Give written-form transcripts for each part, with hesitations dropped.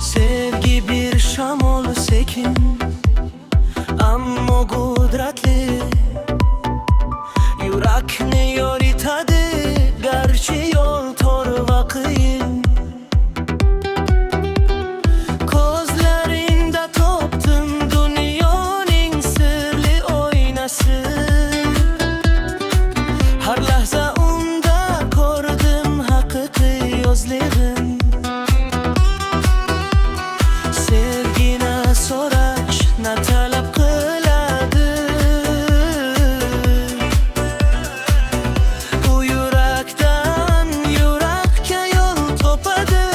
Sevgi bir shamol sekin, ammo qudratli. Yurakni yoritadi, garchi yo'l tor va qiyin. Ko'zlaringda topdim dunyoning sirli oynasi. Har lahza unda ko'rdim haqiqiy yozlig'im. Sevgini so'rash na talab qiladi, u yurakdan yurakka yo'l topadi.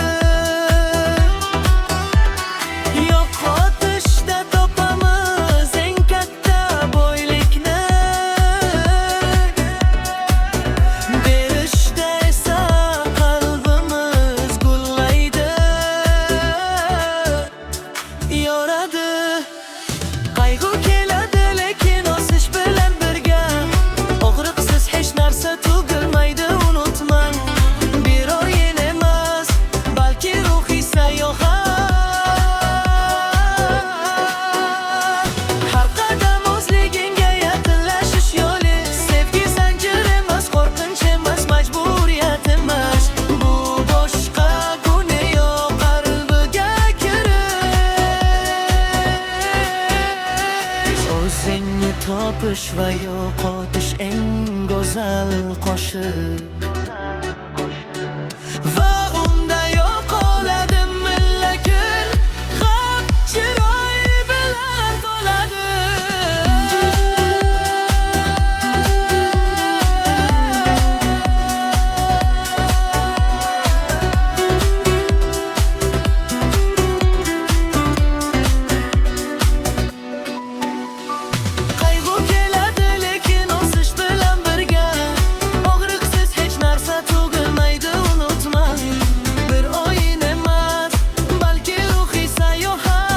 Yo'qotishda topamiz eng katta boylikni, berishda esa qalbimiz gullaydi, yoradi. Qayg'u keladi lekin o'sish bilan birga, og'riqsiz hech narsa tugilmaydi, unutmang. Bir o'yin emas, balki ruhiy sayohat. Har qadam o'zligingga yaqinlashish yo'li. Sevgi zanjir emas, qo'rqinch emas, majburiyat emas. Bu boshqa guni yo'q qalbiga kirish. O'zingni topish va yo'qotish eng go'zal qo'shiq. Va unda yo'qoladi millakul, g'am chiroy bilan to'ladi. Qayg'u keladi lekin o'sish bilan birga, og'riqsiz hech narsa tugilmaydi, unutmang. Bir o'yin emas, balki ruhiy sayohat.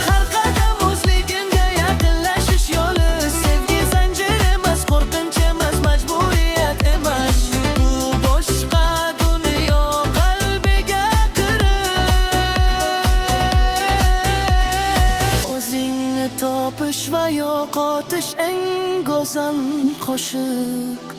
Har qadam o'zligingga yaqinlashish yo'li. Sevgi zanjir emas, qo'rqinch emas, majburiyat emas. Bu boshqa dunyo qalbiga kirish. O'zingni topish va yo'qotish eng go'zal qo'shiq.